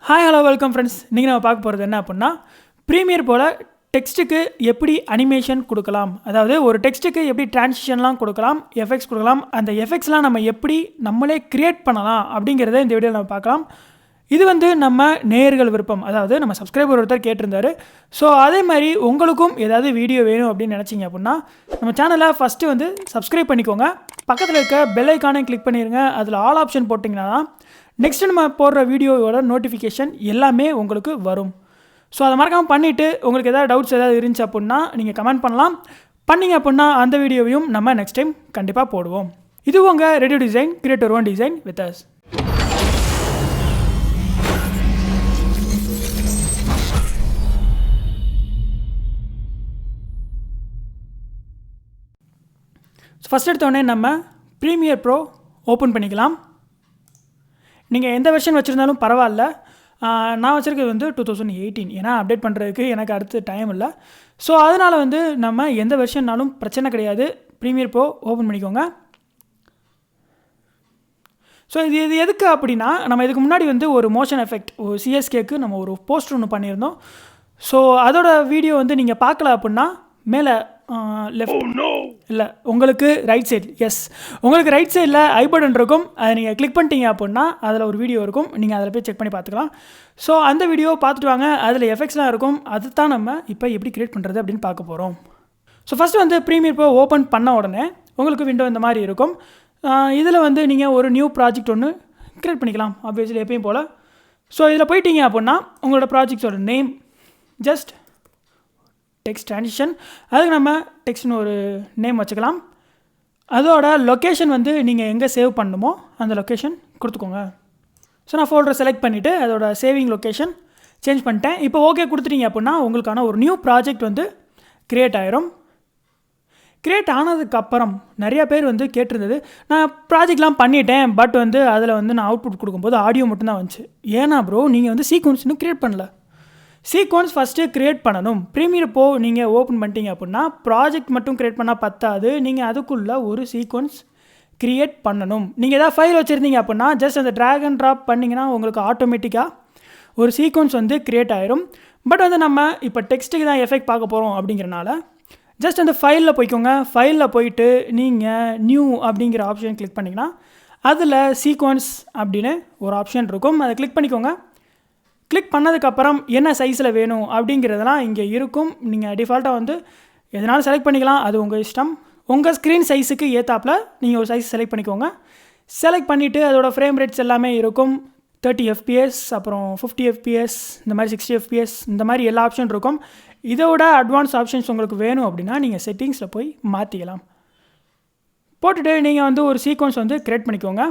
Hi hello welcome friends. நீங்கள் நம்ம பார்க்க போகிறது என்ன அப்படின்னா, ப்ரீமியர் போல் டெக்ஸ்ட்டுக்கு எப்படி அனிமேஷன் கொடுக்கலாம், அதாவது ஒரு டெக்ஸ்ட்டுக்கு எப்படி டிரான்சிஷன்லாம் கொடுக்கலாம், எஃபெக்ட்ஸ் கொடுக்கலாம், அந்த எஃபெக்ட்ஸ்லாம் நம்ம எப்படி நம்மளே க்ரியேட் பண்ணலாம் அப்படிங்கிறத இந்த வீடியோவில் நம்ம பார்க்கலாம். இது நம்ம நேயர்கள் விருப்பம், அதாவது நம்ம சப்ஸ்கிரைபர் ஒருத்தர் கேட்டிருந்தார். ஸோ அதே மாதிரி உங்களுக்கும் ஏதாவது வீடியோ வேணும் அப்படின்னு நினச்சிங்க அப்படின்னா நம்ம சேனலை ஃபஸ்ட்டு சப்ஸ்கிரைப் பண்ணிக்கோங்க. பக்கத்தில் இருக்க பெல் ஐக்கானை கிளிக் பண்ணிடுங்க. அதில் ஆல் ஆப்ஷன் போட்டிங்கன்னா நெக்ஸ்ட் நம்ம போடுற வீடியோவோட நோட்டிஃபிகேஷன் எல்லாமே உங்களுக்கு வரும். ஸோ அதை மறக்காமல் பண்ணிவிட்டு உங்களுக்கு ஏதாவது டவுட்ஸ் ஏதாவது இருந்துச்சு அப்படின்னா நீங்கள் கமெண்ட் பண்ணலாம். பண்ணிங்க அப்படின்னா அந்த வீடியோவையும் நம்ம நெக்ஸ்ட் டைம் கண்டிப்பாக போடுவோம். இது உங்கள் ready design creator one design with us. First எடுத்தோடனே நம்ம ப்ரீமியர் ப்ரோ ஓப்பன் பண்ணிக்கலாம். நீங்கள் எந்த வெர்ஷன் வச்சுருந்தாலும் பரவாயில்ல. நான் வச்சுருக்கிறது 2018, ஏன்னா அப்டேட் பண்ணுறதுக்கு எனக்கு அடுத்து டைம் இல்லை. ஸோ அதனால் நம்ம எந்த வெர்ஷன்னாலும் பிரச்சனை கிடையாது. ப்ரீமியர் ப்ரோ ஓப்பன் பண்ணிக்கோங்க. ஸோ இது எதுக்கு அப்படின்னா, நம்ம இதுக்கு முன்னாடி ஒரு மோஷன் எஃபெக்ட், ஒரு சிஎஸ்கேக்கு நம்ம ஒரு போஸ்டர் ஒன்று பண்ணியிருந்தோம். ஸோ அதோட வீடியோ நீங்கள் பார்க்கல அப்படின்னா மேலே லெஃப்ட் இல்லை, உங்களுக்கு ரைட் சைடு, எஸ், உங்களுக்கு ரைட் சைடில் ஐ பட்டன் இருக்கும். அதை நீங்கள் கிளிக் பண்ணிட்டீங்க அப்படின்னா அதில் ஒரு வீடியோ இருக்கும். நீங்கள் அதில் போய் செக் பண்ணி பார்த்துக்கலாம். ஸோ அந்த வீடியோ பார்த்துட்டு வாங்க. அதில் எஃபெக்ட்ஸ்லாம் இருக்கும். அது தான் நம்ம இப்போ எப்படி க்ரியேட் பண்ணுறது அப்படின்னு பார்க்க போகிறோம். So first Premiere Pro open பண்ண உடனே உங்களுக்கு விண்டோ இந்த மாதிரி இருக்கும். இதில் நீங்கள் ஒரு நியூ ப்ராஜெக்ட் ஒன்று க்ரியேட் பண்ணிக்கலாம், ஆப்வியஸ்லி எப்பயும் போல். ஸோ இதில் போயிட்டீங்க அப்படின்னா உங்களோட ப்ராஜெக்டோட நேம், ஜஸ்ட் டெக்ஸ்ட் ட்ரான்சிஷன், அதுக்கு நம்ம டெக்ஸ்ட்னு ஒரு நேம் வச்சுக்கலாம். அதோட லொக்கேஷன் நீங்கள் எங்கே சேவ் பண்ணணுமோ அந்த லொக்கேஷன் கொடுத்துக்கோங்க. ஸோ நான் ஃபோல்டரை செலக்ட் பண்ணிவிட்டு அதோட சேவிங் லொக்கேஷன் சேஞ்ச் பண்ணிட்டேன். இப்போ ஓகே கொடுத்துட்டீங்க அப்படின்னா உங்களுக்கான ஒரு நியூ ப்ராஜெக்ட் க்ரியேட் ஆயிரும். க்ரியேட் ஆனதுக்கப்புறம் நிறையா பேர் கேட்டிருந்தது, நான் ப்ராஜெக்ட்லாம் பண்ணிட்டேன், பட் அதில் நான் அவுட்புட் கொடுக்கும்போது ஆடியோ மட்டும்தான் வந்துச்சு. ஏன்னா ப்ரோ நீங்கள் சீக்வன்ஸ் இன்னும் க்ரியேட் பண்ணல. சீக்வன்ஸ் ஃபஸ்ட்டு க்ரியேட் பண்ணணும். ப்ரீமியர் ப்ரோ நீங்கள் ஓப்பன் பண்ணிட்டீங்க அப்படின்னா ப்ராஜெக்ட் மட்டும் க்ரியேட் பண்ணால் பத்தாது, நீங்கள் அதுக்குள்ளே ஒரு சீக்வன்ஸ் க்ரியேட் பண்ணணும். நீங்கள் எதாவது ஃபைல் வச்சுருந்தீங்க அப்படின்னா ஜஸ்ட் அந்த ட்ராக் அண்ட் ட்ராப் பண்ணிங்கன்னா உங்களுக்கு ஆட்டோமேட்டிக்காக ஒரு சீக்வன்ஸ் க்ரியேட் ஆயிரும். பட் நம்ம இப்போ டெக்ஸ்ட்டுக்கு தான் எஃபெக்ட் பார்க்க போகிறோம் அப்படிங்கிறனால ஜஸ்ட் அந்த ஃபைலில் போய்க்கோங்க. ஃபைலில் போயிட்டு நீங்கள் நியூ அப்படிங்கிற ஆப்ஷன் கிளிக் பண்ணிங்கன்னா அதில் சீக்வன்ஸ் அப்படின்னு ஒரு ஆப்ஷன் இருக்கும். அதை கிளிக் பண்ணிக்கோங்க. கிளிக் பண்ணதுக்கப்புறம் என்ன சைஸில் வேணும் அப்படிங்கிறதெல்லாம் இங்கே இருக்கும். நீங்கள் டிஃபால்ட்டாக எதனாலும் செலக்ட் பண்ணிக்கலாம், அது உங்கள் இஷ்டம். உங்கள் ஸ்க்ரீன் சைஸுக்கு ஏற்றாப்பில் நீங்கள் ஒரு சைஸ் செலக்ட் பண்ணிக்கோங்க. செலக்ட் பண்ணிவிட்டு அதோடய ஃப்ரேம் ரேட்ஸ் எல்லாமே இருக்கும். 30 FPS, அப்புறம் 50 FPS, இந்த மாதிரி 60 FPS, இந்த மாதிரி எல்லா ஆப்ஷன் இருக்கும். இதோட அட்வான்ஸ் ஆப்ஷன்ஸ் உங்களுக்கு வேணும் அப்படின்னா நீங்கள் செட்டிங்ஸில் போய் மாற்றிக்கலாம். போட்டுட்டு நீங்கள் ஒரு சீக்வன்ஸ் க்ரியேட் பண்ணிக்கோங்க.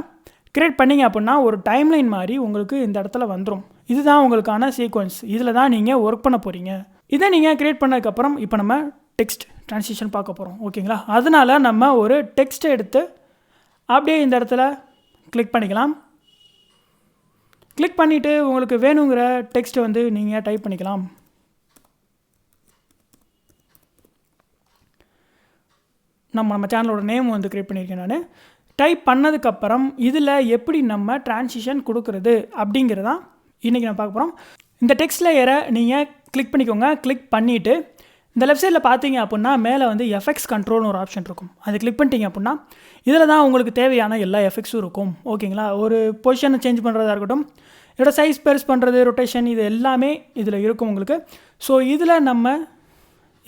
க்ரியேட் பண்ணிங்க அப்படின்னா ஒரு டைம்லைன் மாதிரி உங்களுக்கு இந்த இடத்துல வந்துடும். இதுதான் உங்களுக்கான சீக்வன்ஸ். இதில் தான் நீங்கள் ஒர்க் பண்ண போகிறீங்க. இதை நீங்கள் க்ரியேட் பண்ணதுக்கப்புறம் இப்போ நம்ம டெக்ஸ்ட் ட்ரான்சிஷன் பார்க்க போகிறோம், ஓகேங்களா? அதனால் நம்ம ஒரு டெக்ஸ்ட்டை எடுத்து அப்படியே இந்த இடத்துல கிளிக் பண்ணிக்கலாம். கிளிக் பண்ணிவிட்டு உங்களுக்கு வேணுங்கிற டெக்ஸ்ட்டை நீங்கள் டைப் பண்ணிக்கலாம். நம்ம சேனலோட நேம் க்ரியேட் பண்ணியிருக்கேன் நான். டைப் பண்ணதுக்கப்புறம் இதில் எப்படி நம்ம ட்ரான்சிஷன் கொடுக்குறது அப்படிங்கிறதான் இன்றைக்கி நான் பார்க்க போகிறோம். இந்த டெக்ஸ்ட் லேயரை நீங்கள் கிளிக் பண்ணிக்கோங்க. கிளிக் பண்ணிவிட்டு இந்த லெஃப்ட் சைடில் பார்த்தீங்க அப்படின்னா மேலே எஃபெக்ட்ஸ் கண்ட்ரோல்னு ஒரு ஆப்ஷன் இருக்கும். அது கிளிக் பண்ணிட்டீங்க அப்படின்னா இதில் தான் உங்களுக்கு தேவையான எல்லா எஃபெக்ட்ஸும் இருக்கும், ஓகேங்களா? ஒரு பொசிஷனை சேஞ்ச் பண்ணுறதா இருக்கட்டும், இதோட சைஸ் பெருசு பண்ணுறது, ரொட்டேஷன், இது எல்லாமே இதில் இருக்கும் உங்களுக்கு. ஸோ இதில் நம்ம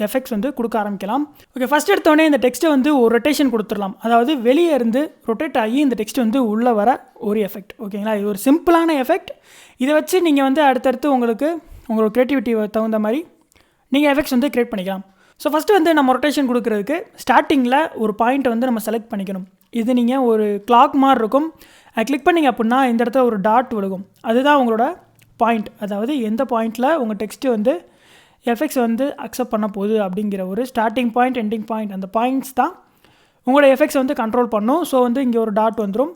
எஃபெக்ட்ஸ் கொடுக்க ஆரம்பிக்கலாம். ஓகே, ஃபஸ்ட் எடுத்தோடனே இந்த டெக்ஸ்ட்டை ஒரு ரொட்டேஷன் கொடுத்துடலாம். அதாவது வெளியே இருந்து ரொட்டேட் ஆகி இந்த டெக்ஸ்ட் உள்ளே வர ஒரு எஃபெக்ட், ஓகேங்களா? இது ஒரு சிம்பிளான எஃபெக்ட். இதை வச்சு நீங்கள் அடுத்தடுத்து உங்களோட க்ரியேட்டிவிட்டி தகுந்த மாதிரி நீங்கள் எஃபெக்ட்ஸ் க்ரியேட் பண்ணிக்கலாம். ஸோ ஃபஸ்ட்டு நம்ம ரொட்டேஷன் கொடுக்குறதுக்கு ஸ்டார்டிங்கில் ஒரு பாயிண்ட்டை நம்ம செலக்ட் பண்ணிக்கணும். இது நீங்கள் ஒரு கிளாக் மாதிரி இருக்கும். அது கிளிக் பண்ணிங்க அப்படின்னா இந்த இடத்துல ஒரு டாட் விழுகும். அதுதான் உங்களோட பாயிண்ட். அதாவது எந்த பாயிண்ட்டில் உங்கள் டெக்ஸ்ட்டு எஃபெக்ட்ஸ் அக்செப்ட் பண்ண போகுது அப்படிங்கிற ஒரு ஸ்டார்டிங் பாயிண்ட், எண்டிங் பாயிண்ட், அந்த பாயிண்ட்ஸ் தான் உங்களோட எஃபெக்ட்ஸ் கண்ட்ரோல் பண்ணும். ஸோ இங்கே ஒரு டாட் வந்துடும்.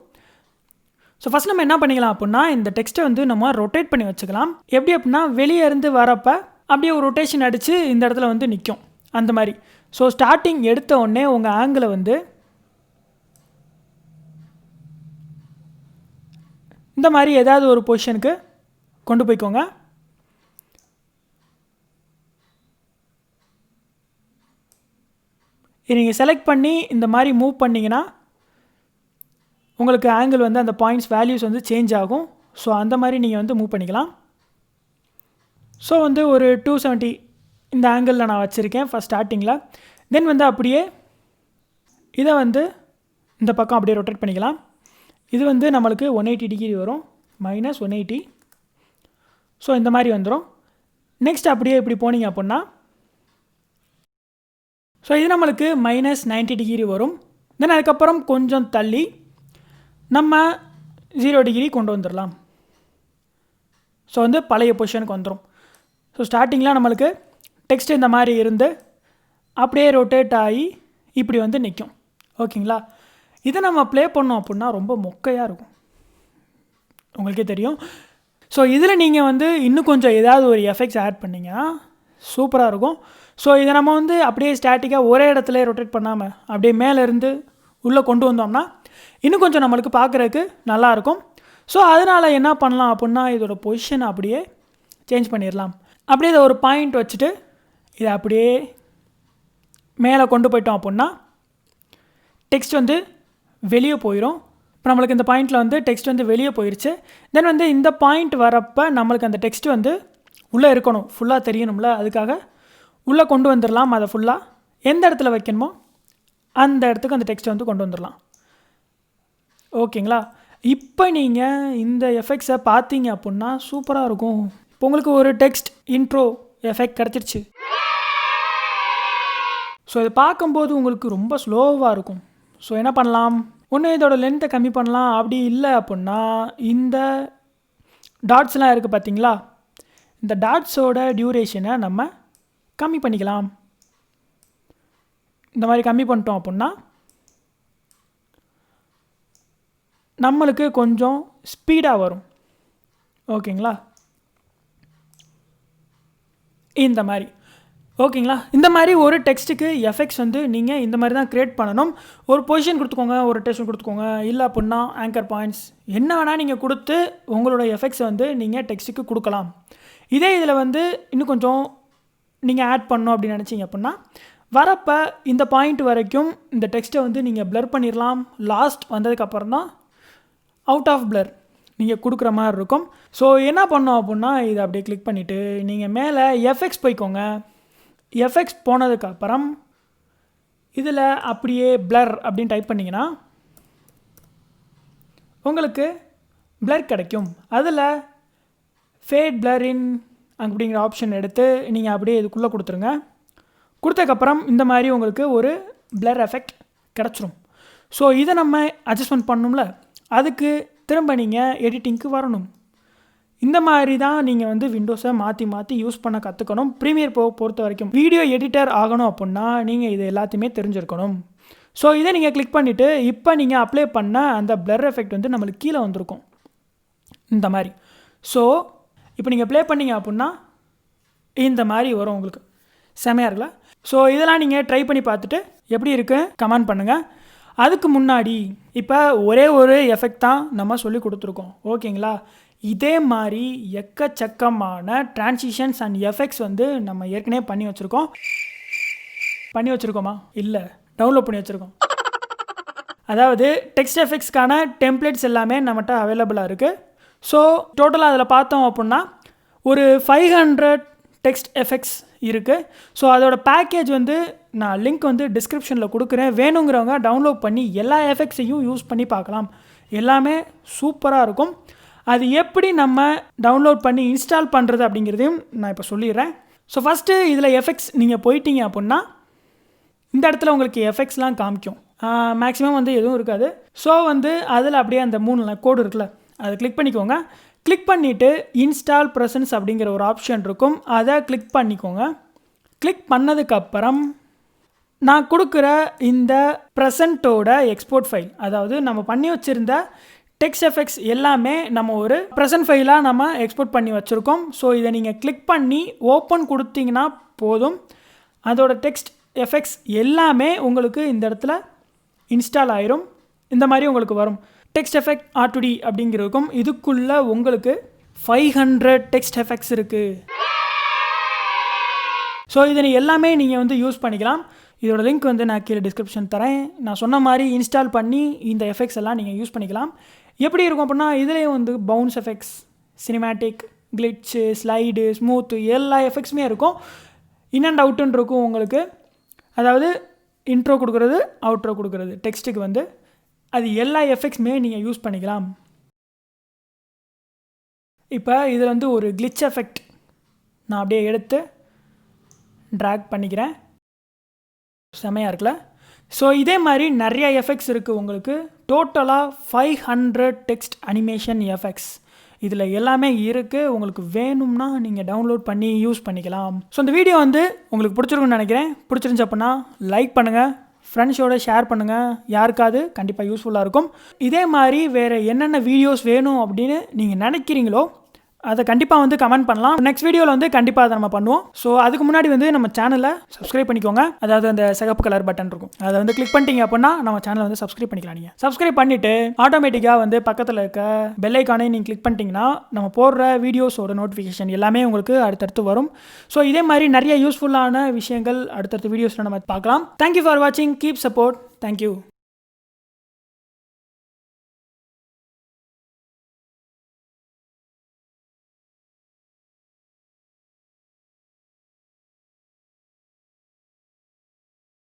ஸோ ஃபஸ்ட் நம்ம என்ன பண்ணிக்கலாம் அப்படின்னா இந்த டெக்ஸ்ட்டை நம்ம ரொட்டேட் பண்ணி வச்சுக்கலாம். எப்படி அப்படின்னா வெளியே இருந்து வரப்போ அப்படியே ஒரு ரொட்டேஷன் அடித்து இந்த இடத்துல நிற்கும், அந்த மாதிரி. ஸோ ஸ்டார்டிங் எடுத்த உடனே உங்கள் ஆங்கிளை இந்த மாதிரி ஏதாவது ஒரு பொசிஷனுக்கு கொண்டு போய்க்கோங்க. இது நீங்கள் செலக்ட் பண்ணி இந்த மாதிரி மூவ் பண்ணிங்கன்னா உங்களுக்கு ஆங்கிள் வந்து அந்த பாயிண்ட்ஸ் வேல்யூஸ் வந்து சேஞ்ச் ஆகும். ஸோ அந்த மாதிரி நீங்கள் வந்து மூவ் பண்ணிக்கலாம். ஸோ வந்து ஒரு 270 இந்த ஆங்கிளில் நான் வச்சுருக்கேன் ஃபஸ்ட் ஸ்டார்டிங்கில். தென் வந்து அப்படியே இதை வந்து இந்த பக்கம் அப்படியே ரொட்டேட் பண்ணிக்கலாம். இது வந்து நம்மளுக்கு 180 டிகிரி வரும், -180. ஸோ இந்த மாதிரி வந்துடும். நெக்ஸ்ட் அப்படியே இப்படி போனீங்க அப்படின்னா ஸோ இது நம்மளுக்கு -90 டிகிரி வரும். தென் அதுக்கப்புறம் கொஞ்சம் தள்ளி நம்ம 0 டிகிரி கொண்டு வந்துடலாம். ஸோ வந்து பழைய பொசிஷனுக்கு வந்துடும். ஸோ ஸ்டார்டிங்கில் நம்மளுக்கு டெக்ஸ்ட் இந்த மாதிரி இருந்து அப்படியே ரொட்டேட் ஆகி இப்படி வந்து நிற்கும். ஓகேங்களா? இதை நம்ம ப்ளே பண்ணோம் அப்படின்னா ரொம்ப மொக்கையாக இருக்கும், உங்களுக்கே தெரியும். ஸோ இதில் நீங்கள் வந்து இன்னும் கொஞ்சம் ஏதாவது ஒரு எஃபெக்ட்ஸ் ஆட் பண்ணிங்கன்னா சூப்பராக இருக்கும். ஸோ இதை நம்ம வந்து அப்படியே ஸ்டாட்டிக்காக ஒரே இடத்துல ரொட்டேட் பண்ணாமல் அப்படியே மேலேருந்து உள்ளே கொண்டு வந்தோம்னா இன்னும் கொஞ்சம் நம்மளுக்கு பார்க்குறதுக்கு நல்லாயிருக்கும். ஸோ அதனால் என்ன பண்ணலாம் அப்படின்னா இதோட பொசிஷனை அப்படியே சேஞ்ச் பண்ணிடலாம். அப்படியே இதை ஒரு பாயிண்ட் வச்சுட்டு இதை அப்படியே மேலே கொண்டு போயிட்டோம் அப்படின்னா டெக்ஸ்ட் வந்து வெளியே போயிடும். இப்போ நம்மளுக்கு இந்த பாயிண்டில் வந்து டெக்ஸ்ட் வந்து வெளியே போயிடுச்சு. தென் வந்து இந்த பாயிண்ட் வரப்போ நம்மளுக்கு அந்த டெக்ஸ்ட் வந்து உள்ளே இருக்கணும், ஃபுல்லாக தெரியணும்ல, அதுக்காக உள்ளே கொண்டு வந்துடலாம். அதை ஃபுல்லாக எந்த இடத்துல வைக்கணுமோ அந்த இடத்துக்கு அந்த டெக்ஸ்ட்டை வந்து கொண்டு வந்துடலாம். ஓகேங்களா? இப்போ நீங்கள் இந்த எஃபெக்ட்ஸை பார்த்தீங்க அப்படின்னா சூப்பராக இருக்கும். இப்போ உங்களுக்கு ஒரு டெக்ஸ்ட் இன்ட்ரோ எஃபெக்ட் கிடச்சிருச்சு. ஸோ இதை பார்க்கும்போது உங்களுக்கு ரொம்ப ஸ்லோவாக இருக்கும். ஸோ என்ன பண்ணலாம், ஒன்று இதோட லென்த்தை கம்மி பண்ணலாம். அப்படி இல்லை அப்படின்னா இந்த டாட்ஸ்லாம் இருக்குது பார்த்தீங்களா, இந்த டாட்ஸோட டியூரேஷனை நம்ம கம்மி பண்ணிக்கலாம். இந்த மாதிரி கம்மி பண்ணிட்டோம் அப்படின்னா நம்மளுக்கு கொஞ்சம் ஸ்பீடாக வரும். ஓகேங்களா? இந்த மாதிரி. ஓகேங்களா? இந்த மாதிரி ஒரு டெக்ஸ்ட்டுக்கு எஃபெக்ட்ஸ் வந்து நீங்கள் இந்த மாதிரி தான் க்ரியேட் பண்ணணும். ஒரு பொசிஷன் கொடுத்துக்கோங்க, ஒரு ரொட்டேஷன் கொடுத்துக்கோங்க, இல்லை அப்படின்னா ஆங்கர் பாயிண்ட்ஸ் என்ன வேணால் நீங்கள் கொடுத்து உங்களோட எஃபெக்ட்ஸை வந்து நீங்கள் டெக்ஸ்ட்டுக்கு கொடுக்கலாம். இதே இதில் வந்து இன்னும் கொஞ்சம் நீங்கள் ஆட் பண்ணணும் அப்படின்னு நினச்சிங்க அப்படின்னா வரப்போ இந்த பாயிண்ட் வரைக்கும் இந்த டெக்ஸ்ட்டை வந்து நீங்கள் ப்ளர் பண்ணிடலாம். லாஸ்ட் வந்ததுக்கப்புறம் தான் அவுட் ஆஃப் ப்ளர் நீங்கள் கொடுக்குற மாதிரி இருக்கும். ஸோ என்ன பண்ணோம் அப்படின்னா இதை அப்படியே கிளிக் பண்ணிவிட்டு நீங்கள் மேலே எஃபெக்ட்ஸ் போய்க்கோங்க. எஃபெக்ட்ஸ் போனதுக்கப்புறம் இதில் அப்படியே ப்ளர் அப்படின்னு டைப் பண்ணிங்கன்னா உங்களுக்கு ப்ளர் கிடைக்கும். அதில் ஃபேட் ப்ளரின் அப்படிங்கிற ஆப்ஷன் எடுத்து நீங்கள் அப்படியே இதுக்குள்ளே கொடுத்துருங்க. கொடுத்ததுக்கப்புறம் இந்த மாதிரி உங்களுக்கு ஒரு ப்ளர் எஃபெக்ட் கிடச்சிரும். ஸோ இதை நம்ம அட்ஜஸ்ட்மெண்ட் பண்ணணும்ல, அதுக்கு திரும்ப நீங்கள் எடிட்டிங்க்கு வரணும். இந்த மாதிரி தான் நீங்கள் வந்து விண்டோஸை மாற்றி யூஸ் பண்ண கற்றுக்கணும். ப்ரீமியர் பொறுத்த வரைக்கும் வீடியோ எடிட்டர் ஆகணும் அப்படின்னா நீங்கள் இது எல்லாத்தையுமே தெரிஞ்சிருக்கணும். ஸோ இதை நீங்கள் கிளிக் பண்ணிவிட்டு இப்போ நீங்கள் அப்ளை பண்ண அந்த ப்ளர் எஃபெக்ட் வந்து நம்மளுக்கு கீழே வந்திருக்கும் இந்த மாதிரி. ஸோ இப்போ நீங்கள் ப்ளே பண்ணிங்க அப்படின்னா இந்த மாதிரி வரும், உங்களுக்கு செமையாக இருக்குல்ல. ஸோ இதெல்லாம் நீங்கள் ட்ரை பண்ணி பார்த்துட்டு எப்படி இருக்குது கமெண்ட் பண்ணுங்கள். அதுக்கு முன்னாடி இப்போ ஒரே ஒரு எஃபெக்ட் தான் நம்ம சொல்லி கொடுத்துருக்கோம். ஓகேங்களா? இதே மாதிரி எக்கச்சக்கமான ட்ரான்சிஷன்ஸ் அண்ட் எஃபெக்ட்ஸ் வந்து நம்ம ஏற்கனவே பண்ணி வச்சுருக்கோமா? இல்லை, டவுன்லோட் பண்ணி வச்சுருக்கோம். அதாவது டெக்ஸ்ட் எஃபெக்ட்ஸ்க்கான டெம்ப்ளேட்ஸ் எல்லாமே நம்மகிட்ட அவைலபிளாக இருக்குது. ஸோ டோட்டலாக அதில் பார்த்தோம் அப்படின்னா ஒரு 500 டெக்ஸ்ட் எஃபெக்ட்ஸ் இருக்குது. ஸோ அதோட பேக்கேஜ் வந்து நான் லிங்க் வந்து டிஸ்கிரிப்ஷனில் கொடுக்குறேன். வேணுங்கிறவங்க டவுன்லோட் பண்ணி எல்லா எஃபெக்ட்ஸையும் யூஸ் பண்ணி பார்க்கலாம். எல்லாமே சூப்பராக இருக்கும். அது எப்படி நம்ம டவுன்லோட் பண்ணி இன்ஸ்டால் பண்ணுறது அப்படிங்கிறதையும் நான் இப்போ சொல்லிடுறேன். ஸோ ஃபஸ்ட்டு இதில் எஃபெக்ட்ஸ் நீங்கள் போயிட்டீங்க அப்படின்னா இந்த இடத்துல உங்களுக்கு எஃபெக்ட்ஸ்லாம் காமிக்கும். மேக்ஸிமம் வந்து எதுவும் இருக்காது. ஸோ வந்து அதில் அப்படியே அந்த 3 கோடு இருக்குல்ல, அதை கிளிக் பண்ணிக்கோங்க. கிளிக் பண்ணிவிட்டு இன்ஸ்டால் ப்ரெசன்ஸ் அப்படிங்கிற ஒரு ஆப்ஷன் இருக்கும், அதை கிளிக் பண்ணிக்கோங்க. கிளிக் பண்ணதுக்கப்புறம் நான் கொடுக்குற இந்த ப்ரெசண்ட்டோட எக்ஸ்போர்ட் ஃபைல், அதாவது நம்ம பண்ணி வச்சுருந்த டெக்ஸ்ட் எஃபெக்ட்ஸ் எல்லாமே நம்ம ஒரு ப்ரெசன்ட் ஃபைலாக நம்ம எக்ஸ்போர்ட் பண்ணி வச்சுருக்கோம். ஸோ இதை நீங்கள் கிளிக் பண்ணி ஓப்பன் கொடுத்தீங்கன்னா போதும், அதோட டெக்ஸ்ட் எஃபெக்ட்ஸ் எல்லாமே உங்களுக்கு இந்த இடத்துல இன்ஸ்டால் ஆயிரும். இந்த மாதிரி உங்களுக்கு வரும். டெக்ஸ்ட் எஃபெக்ட் R2D அப்படிங்கிறதுக்கும் இதுக்குள்ளே உங்களுக்கு 500 டெக்ஸ்ட் எஃபெக்ட்ஸ் இருக்குது. ஸோ இதனை எல்லாமே நீங்கள் வந்து யூஸ் பண்ணிக்கலாம். இதோட லிங்க் வந்து நான் கீழே டிஸ்கிரிப்ஷன் தரேன். நான் சொன்ன மாதிரி இன்ஸ்டால் பண்ணி இந்த எஃபெக்ட்ஸ் எல்லாம் நீங்கள் யூஸ் பண்ணிக்கலாம். எப்படி இருக்கும் அப்படின்னா இதுலேயே வந்து bounce effects, cinematic, glitch, slide, smooth எல்லா எஃபெக்ட்ஸுமே இருக்கும். இன் அண்ட் அவுட்டுன்னு இருக்கும் உங்களுக்கு. அதாவது இன்ட்ரோ கொடுக்குறது, அவுட்ரோ கொடுக்குறது டெக்ஸ்ட்டுக்கு வந்து அது எல்லா எஃபெக்ட்ஸுமே நீங்கள் யூஸ் பண்ணிக்கலாம். இப்போ இதில் வந்து ஒரு கிளிட்ச் எஃபெக்ட் நான் அப்படியே எடுத்து ட்ராக் பண்ணிக்கிறேன். செமையாக இருக்குல்ல? ஸோ இதே மாதிரி நிறைய எஃபெக்ட்ஸ் இருக்குது உங்களுக்கு. டோட்டலாக 500 டெக்ஸ்ட் அனிமேஷன் எஃபெக்ட்ஸ் இதில் எல்லாமே இருக்குது. உங்களுக்கு வேணும்னா நீங்கள் டவுன்லோட் பண்ணி யூஸ் பண்ணிக்கலாம். ஸோ இந்த வீடியோ வந்து உங்களுக்கு பிடிச்சிருக்குன்னு நினைக்கிறேன். பிடிச்சிருந்துச்சு அப்படின்னா லைக் பண்ணுங்கள், ஃப்ரெண்ட்ஸோட ஷேர் பண்ணுங்கள். யாருக்காவது கண்டிப்பாக யூஸ்ஃபுல்லாக இருக்கும். இதே மாதிரி வேறு என்னென்ன வீடியோஸ் வேணும் அப்படின்னு நீங்கள் நினைக்கிறீங்களோ அதை கண்டிப்பாக வந்து கமெண்ட் பண்ணலாம். நெக்ஸ்ட் வீடியோவில் வந்து கண்டிப்பாக அதை நம்ம பண்ணுவோம். ஸோ அதுக்கு முன்னாடி வந்து நம்ம சேனலை சப்ஸ்கிரைப் பண்ணிக்கோங்க. அதாவது அந்த சிகப்பு கலர் பட்டன் இருக்கும், அதை வந்து கிளிக் பண்ணிட்டீங்க அப்படின்னா நம்ம சேனலை வந்து சப்ஸ்கிரைப் பண்ணிக்கலாம். நீங்கள் சப்ஸ்கிரைப் பண்ணிவிட்டு ஆட்டோமேட்டிக்காக வந்து பக்கத்தில் இருக்க பெல் ஐக்கானை நீங்கள் கிளிக் பண்ணிட்டீங்கன்னா நம்ம போடுற வீடியோஸோட நோட்டிஃபிகேஷன் எல்லாமே உங்களுக்கு அடுத்தடுத்து வரும். ஸோ இதே மாதிரி நிறைய யூஸ்ஃபுல்லான விஷயங்கள் அடுத்தடுத்த வீடியோஸில் நம்ம பார்க்கலாம். தேங்க்யூ ஃபார் வாட்சிங். Keep support. தேங்க்யூ.